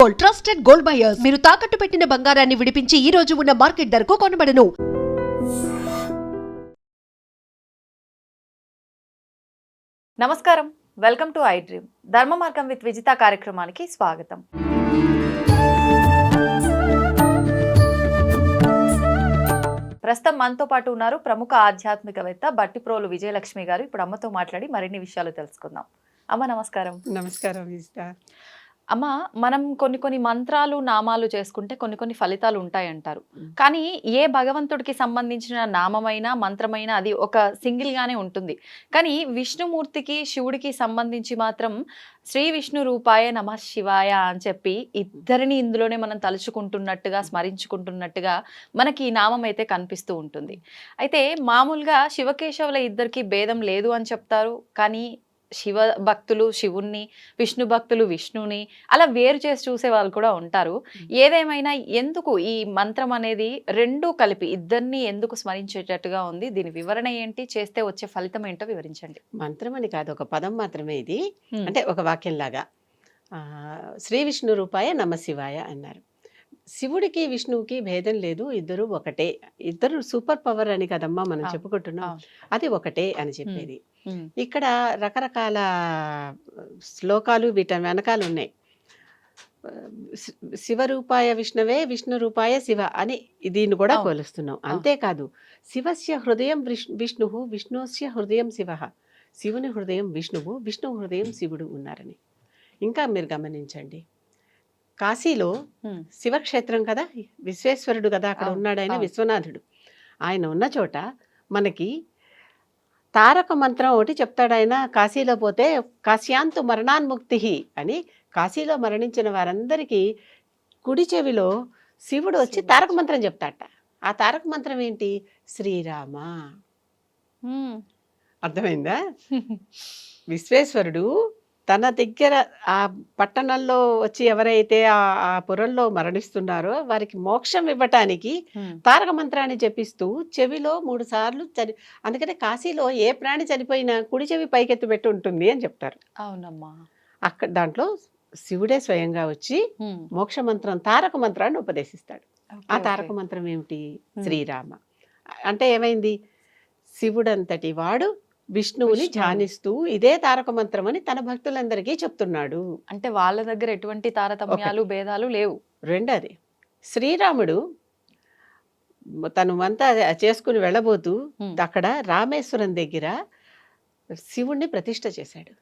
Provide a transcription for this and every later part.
Gold, trusted gold buyers. మీరు తాకట్టు పెట్టిన బంగారాన్ని విడిపించి ఈ రోజు ఉన్న మార్కెట్ ధరకు కొనబడను. నమస్కారం, వెల్కమ్ టు ఐ డ్రీమ్. ధర్మ మార్గం విత్ విజిత కార్యక్రమానికి స్వాగతం. ప్రస్తుతం మనతో పాటు ఉన్నారు ప్రముఖ ఆధ్యాత్మికవేత్త బట్టిప్రోలు విజయలక్ష్మి గారు. ఇప్పుడు అమ్మతో మాట్లాడి మరిన్ని విషయాలు తెలుసుకుందాం. అమ్మ నమస్కారం. నమస్కారం విజిత. అమ్మ, మనం కొన్ని మంత్రాలు నామాలు చేసుకుంటే కొన్ని ఫలితాలు ఉంటాయంటారు. కానీ ఏ భగవంతుడికి సంబంధించిన నామమైనా మంత్రమైనా అది ఒక సింగిల్ గానే ఉంటుంది. కానీ విష్ణుమూర్తికి శివుడికి సంబంధించి మాత్రం శ్రీ విష్ణు రూపాయ నమః శివాయ అని చెప్పి ఇద్దరిని ఇందులోనే మనం తలుచుకుంటున్నట్టుగా స్మరించుకుంటున్నట్టుగా మనకి ఈ నామం అయితే కనిపిస్తూ ఉంటుంది. అయితే మామూలుగా శివకేశవుల ఇద్దరికి భేదం లేదు అని చెప్తారు. కానీ శివ భక్తులు శివుణ్ణి, విష్ణు భక్తులు విష్ణుని అలా వేరు చేసి చూసే వాళ్ళు కూడా ఉంటారు. ఏదేమైనా ఎందుకు ఈ మంత్రం అనేది రెండూ కలిపి ఇద్దరిని ఎందుకు స్మరించేటట్టుగా ఉంది? దీని వివరణ ఏంటి, చేస్తే వచ్చే ఫలితం ఏంటో వివరించండి. మంత్రం అని కాదు, ఒక పదం మాత్రమే ఇది. అంటే ఒక వాక్యంలాగా శ్రీ విష్ణు రూపాయ నమ శివాయ అన్నారు. శివుడికి విష్ణువుకి భేదం లేదు, ఇద్దరు ఒకటే. ఇద్దరు సూపర్ పవర్ అని కదమ్మా మనం చెప్పుకుంటున్నాం. అది ఒకటే అని చెప్పేది. ఇక్కడ రకరకాల శ్లోకాలు వీటి వెనకాల ఉన్నాయి. శివరూపాయ విష్ణువే విష్ణు రూపాయ శివ అని దీన్ని కూడా పోలుస్తున్నాం. అంతేకాదు శివస్య హృదయం విష్ణు విష్ణుస్య హృదయం శివ, శివుని హృదయం విష్ణువు, విష్ణు హృదయం శివుడు ఉన్నారని. ఇంకా మీరు గమనించండి, కాశీలో శివక్షేత్రం కదా, విశ్వేశ్వరుడు కదా అక్కడ ఉన్నాడు, ఆయన విశ్వనాథుడు. ఆయన ఉన్న చోట మనకి తారక మంత్రం ఒకటి చెప్తాడు ఆయన. కాశీలో పోతే కాశ్యాంతు మరణాన్ముక్తి అని, కాశీలో మరణించిన వారందరికీ కుడి చెవిలో శివుడు వచ్చి తారక మంత్రం చెప్తాట. ఆ తారక మంత్రం ఏంటి? శ్రీరామ. అర్థమైందా? విశ్వేశ్వరుడు తన దగ్గర ఆ పట్టణంలో వచ్చి ఎవరైతే ఆ పురంలో మరణిస్తున్నారో వారికి మోక్షం ఇవ్వటానికి తారక మంత్రాన్ని జపిస్తూ చెవిలో 3 సార్లు అందుకనే కాశీలో ఏ ప్రాణి చనిపోయినా కుడి చెవి పైకెత్తి పెట్టి ఉంటుంది అని చెప్తారు. అవునమ్మా. అక్కడ దాంట్లో శివుడే స్వయంగా వచ్చి మోక్ష మంత్రం తారక మంత్రాన్ని ఉపదేశిస్తాడు. ఆ తారక మంత్రం ఏమిటి? శ్రీరామ. అంటే ఏమైంది? శివుడంతటి వాడు విష్ణువుని ధ్యానిస్తూ ఇదే తారక మంత్రం అని తన భక్తులందరికీ చెప్తున్నాడు. అంటే వాళ్ళ దగ్గర ఎటువంటి తారతమ్యాలు భేదాలు లేవు. రెండోది, శ్రీరాముడు తను అంతా చేసుకుని వెళ్ళబోతూ అక్కడ రామేశ్వరం దగ్గర శివుణ్ణి ప్రతిష్ఠ చేశాడు.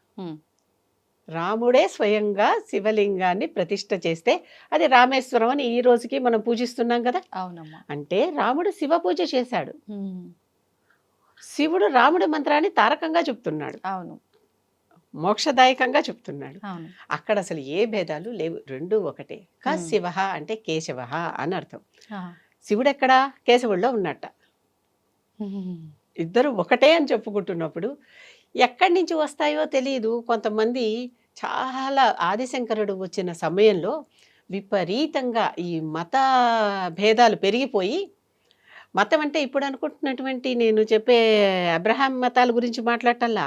రాముడే స్వయంగా శివలింగాన్ని ప్రతిష్ఠ చేస్తే అది రామేశ్వరం అని ఈ రోజుకి మనం పూజిస్తున్నాం కదా. అవునమ్మా. అంటే రాముడు శివ పూజ చేశాడు, శివుడు రాముడి మంత్రాన్ని తారకంగా చెప్తున్నాడు. అవును, మోక్షదాయకంగా చెప్తున్నాడు. అక్కడ అసలు ఏ భేదాలు లేవు, రెండు ఒకటే. శివ అంటే కేశవ అని అర్థం. శివుడు ఎక్కడ? కేశవుల్లో ఉన్నట్ట. ఇద్దరు ఒకటే అని చెప్పుకుంటున్నప్పుడు ఎక్కడి నుంచి వస్తాయో తెలియదు. కొంతమంది చాలా ఆదిశంకరుడు వచ్చిన సమయంలో విపరీతంగా ఈ మత భేదాలు పెరిగిపోయి, మతం అంటే ఇప్పుడు అనుకుంటున్నటువంటి నేను చెప్పే అబ్రహాం మతాల గురించి మాట్లాడటల్లా,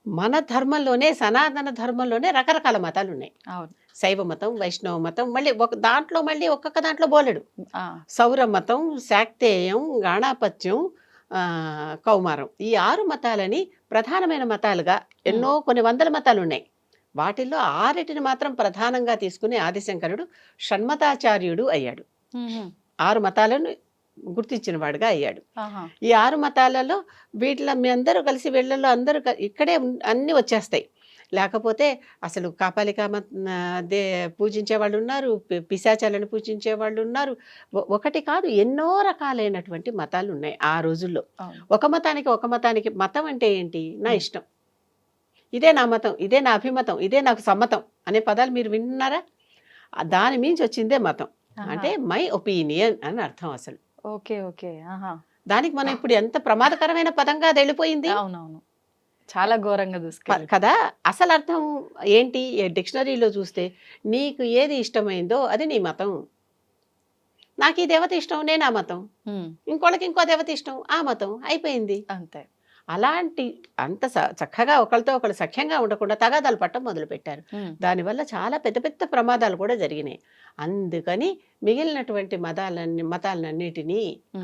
మన ధర్మంలోనే సనాతన ధర్మంలోనే రకరకాల మతాలు ఉన్నాయి. శైవ మతం, వైష్ణవ మతం, మళ్ళీ ఒక్కొక్క దాంట్లో బోలెడు. సౌర మతం, శాక్తేయం, గాణాపత్యం, కౌమారం, ఈ 6 మతాలని ప్రధానమైన మతాలుగా కొన్ని వందల మతాలు ఉన్నాయి. వాటిల్లో 6టిని మాత్రం ప్రధానంగా తీసుకుని ఆదిశంకరుడు షణ్మతాచార్యుడు అయ్యాడు. 6 మతాలను గుర్తించిన వాడుగా అయ్యాడు. ఈ 6 మతాలలో వీటిలో మీ అందరూ కలిసి వీళ్ళలో అందరూ ఇక్కడే అన్నీ వచ్చేస్తాయి. లేకపోతే అసలు కాపాలిక పూజించే వాళ్ళు ఉన్నారు, పిశాచాలను పూజించే వాళ్ళు ఉన్నారు. ఒకటి కాదు, ఎన్నో రకాలైనటువంటి మతాలు ఉన్నాయి ఆ రోజుల్లో. ఒక మతానికి మతం అంటే ఏంటి? నా ఇష్టం, ఇదే నా మతం, ఇదే నా అభిమతం, ఇదే నాకు సమ్మతం అనే పదాలు మీరు విన్నారా? దాని మించి వచ్చిందే మతం. అంటే మై ఒపీనియన్ అని అర్థం అసలు. Okay okay. దానికి మనం ఇప్పుడు ఎంత ప్రమాదకరమైన పదంగా అది వెళ్ళిపోయింది. అవునవును, చాలా ఘోరంగా కదా. అసలు అర్థం ఏంటి? డిక్షనరీలో చూస్తే నీకు ఏది ఇష్టమైందో అది నీ మతం. నాకు ఈ దేవత ఇష్టం, నేను ఆ మతం. ఇంకోళ్ళకి ఇంకో దేవత ఇష్టం, ఆ మతం. అయిపోయింది. అంతే. అలాంటి అంత చక్కగా ఒకరితో ఒకరు సఖ్యంగా ఉండకుండా తగాదాలు పట్టడం మొదలుపెట్టారు. దానివల్ల చాలా పెద్ద పెద్ద ప్రమాదాలు కూడా జరిగినాయి. అందుకని మిగిలినటువంటి మతాలన్నిటినీ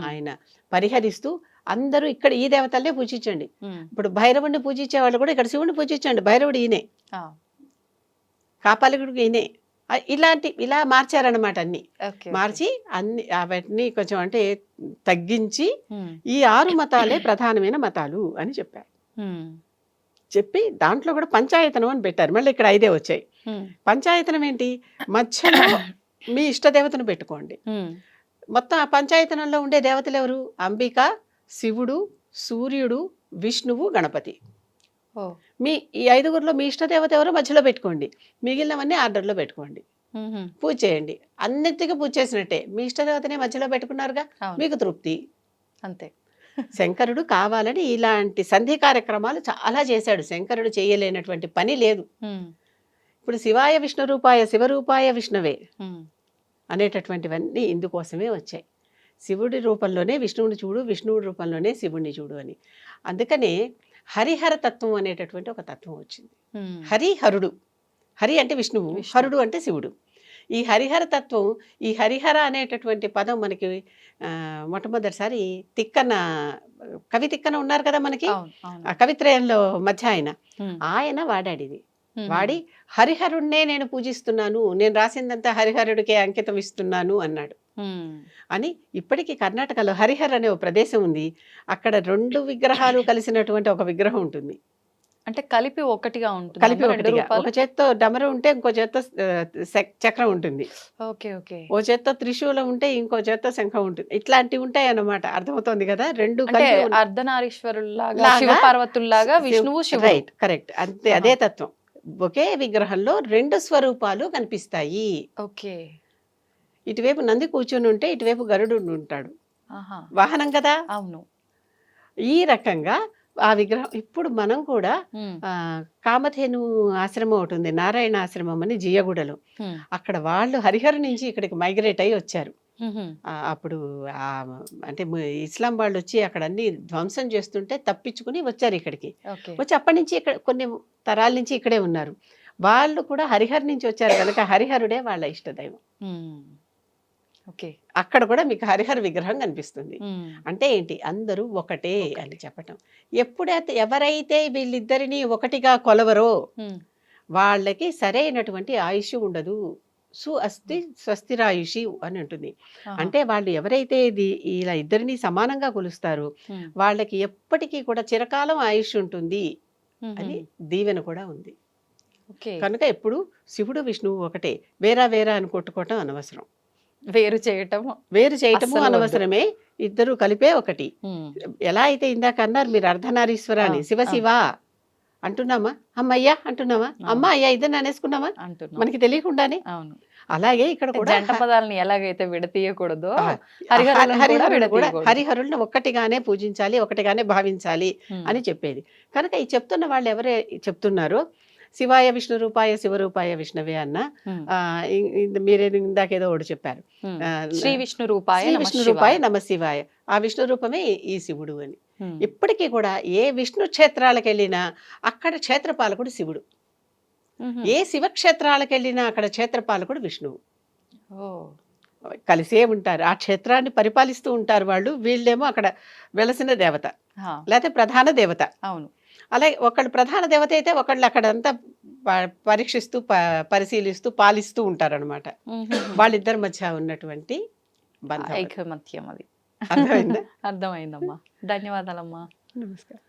ఆయన పరిహరిస్తూ అందరూ ఇక్కడ ఈ దేవతలనే పూజించండి. ఇప్పుడు భైరవుడిని పూజించే వాళ్ళు కూడా ఇక్కడ శివుడిని పూజించండి. భైరవుడు ఈయనే, కాపాలికుడికి ఈయనే. ఇలా మార్చారనమాట. అన్ని మార్చి అవన్నీ కొంచెం అంటే తగ్గించి ఈ 6 మతాలే ప్రధానమైన మతాలు అని చెప్పారు. చెప్పి దాంట్లో కూడా పంచాయతనం అని పెట్టారు. మళ్ళీ ఇక్కడ 5 వచ్చాయి. పంచాయతనం ఏంటి? మధ్యలో మీ ఇష్టదేవతను పెట్టుకోండి. మొత్తం ఆ పంచాయతనంలో ఉండే దేవతలు ఎవరు? అంబిక, శివుడు, సూర్యుడు, విష్ణువు, గణపతి. మీ ఈ 5గురిలో మీ ఇష్టదేవత ఎవరో మధ్యలో పెట్టుకోండి. మిగిలినవన్నీ ఆర్డర్లో పెట్టుకోండి. పూజ చేయండి. అన్నిటికీ పూజ చేసినట్టే. మీ ఇష్టదేవతనే మధ్యలో పెట్టుకున్నారుగా, మీకు తృప్తి. అంతే. శంకరుడు కావాలని ఇలాంటి సంధి కార్యక్రమాలు చాలా చేశాడు. శంకరుడు చేయలేనటువంటి పని లేదు. ఇప్పుడు శివాయ విష్ణు రూపాయ శివరూపాయ విష్ణవే అనేటటువంటివన్నీ ఇందుకోసమే వచ్చాయి. శివుడి రూపంలోనే విష్ణువుని చూడు, విష్ణువుడి రూపంలోనే శివుడిని చూడు అని. అందుకనే హరిహర తత్వం అనేటటువంటి ఒక తత్వం వచ్చింది. హరిహరుడు, హరి అంటే విష్ణువు, హరుడు అంటే శివుడు. ఈ హరిహర తత్వం, ఈ హరిహర అనేటటువంటి పదం మనకి మొట్టమొదటిసారి కవి తిక్కన ఉన్నారు కదా మనకి, ఆ కవిత్రయంలో మధ్య ఆయన వాడాడిది. వాడి హరిహరుణ్ణే నేను పూజిస్తున్నాను, నేను రాసిందంతా హరిహరుడికే అంకితం ఇస్తున్నాను అన్నాడు. అని ఇప్పటికీ కర్ణాటకలో హరిహర్ అనే ఒక ప్రదేశం ఉంది. అక్కడ 2 విగ్రహాలు కలిసినటువంటి ఒక విగ్రహం ఉంటుంది. అంటే కలిపి ఒకటిగా ఉంటుంది. కలిపి ఒకటిగా, ఒక చేత్తో డమరు ఉంటే ఇంకో చేత్తో చక్రం ఉంటుంది. ఓ చేత్తో త్రిశూలం ఉంటే ఇంకో చేత్తో శంఖం ఉంటుంది. ఇట్లాంటివి ఉంటాయి అన్నమాట. అర్థమవుతోంది కదా? 2 అర్ధనారీశ్వరులాగా, శివపార్వతుల్లాగా విష్ణువు శివుడు. Right, correct. అంతే, అదే తత్వం. ఒకే విగ్రహంలో 2 స్వరూపాలు కనిపిస్తాయి. ఇటువైపు నంది కూర్చొని ఉంటే ఇటువైపు గరుడు ఉంటాడు, వాహనం కదా. అవును. ఈ రకంగా ఆ విగ్రహం. ఇప్పుడు మనం కూడా కామధేను ఆశ్రమం ఒకటి ఉంది, నారాయణ ఆశ్రమం అని జియగూడలో. అక్కడ వాళ్ళు హరిహర నుంచి ఇక్కడికి మైగ్రేట్ అయ్యి వచ్చారు. అప్పుడు అంటే ఇస్లాం వాళ్ళు వచ్చి అక్కడ అన్ని ధ్వంసం చేస్తుంటే తప్పించుకుని వచ్చారు ఇక్కడికి. వచ్చి అప్పటి నుంచి ఇక్కడ కొన్ని తరాల నుంచి ఇక్కడే ఉన్నారు. వాళ్ళు కూడా హరిహర్ నుంచి వచ్చారు కనుక హరిహరుడే వాళ్ళ ఇష్టదైవం. అక్కడ కూడా మీకు హరిహర విగ్రహం కనిపిస్తుంది. అంటే ఏంటి? అందరూ ఒకటే అని చెప్పటం. ఎప్పుడైతే ఎవరైతే వీళ్ళిద్దరిని ఒకటిగా కొలవరో వాళ్ళకి సరైనటువంటి ఆయుష్ ఉండదు. స్వస్తిరాయుషి అని ఉంటుంది. అంటే వాళ్ళు ఎవరైతే ఇలా ఇద్దరిని సమానంగా కొలుస్తారో వాళ్ళకి ఎప్పటికీ కూడా చిరకాలం ఆయుష్ ఉంటుంది అని దీవెన కూడా ఉంది. కనుక ఎప్పుడు శివుడు విష్ణువు ఒకటే, వేరా వేరా అని కొట్టుకోవటం అనవసరం. వేరు చేయటము అనవసరమే. ఇద్దరు కలిపే ఒకటి. ఎలా అయితే ఇందాక అన్నారు మీరు అర్ధనారీశ్వర అని, శివ శివ అంటున్నామా, అమ్మయ్యా అంటున్నామా, అమ్మ అయ్యా ఇద్దరు అనేసుకున్నామా మనకి తెలియకుండానే. అలాగే ఇక్కడ కూడా జంట పదాలని ఎలాగైతే విడతీయకూడదో హరిహరులను ఒక్కటిగానే పూజించాలి, ఒకటిగానే భావించాలి అని చెప్పేది. కనుక ఈ చెప్తున్న వాళ్ళు ఎవరే చెప్తున్నారో శివాయ విష్ణు రూపాయ శివరూపాయ విష్ణవే అన్న, మీరే ఇందాకేదో ఒకటి చెప్పారు, శ్రీ విష్ణు రూపాయ నమ శివాయ. ఆ విష్ణు రూపమే ఈ శివుడు అని. ఇప్పటికీ కూడా ఏ విష్ణు క్షేత్రాలకు వెళ్ళినా అక్కడ క్షేత్రపాలకుడు శివుడు, ఏ శివక్షేత్రాలకు వెళ్ళినా అక్కడ క్షేత్రపాలకుడు విష్ణువు. కలిసే ఉంటారు, ఆ క్షేత్రాన్ని పరిపాలిస్తూ ఉంటారు వాళ్ళు. వీళ్ళేమో అక్కడ వెలసిన దేవత లేకపోతే ప్రధాన దేవత. అవును. అలాగే ఒకళ్ళు ప్రధాన దేవత అయితే ఒకళ్ళు అక్కడంతా పరీక్షిస్తూ పరిశీలిస్తూ పాలిస్తూ ఉంటారనమాట. వాళ్ళిద్దరి మధ్య ఉన్నటువంటి ఐకమత్యం అది. అర్థమైందా? అర్థమైందమ్మా. ధన్యవాదాలమ్మా. నమస్కారం.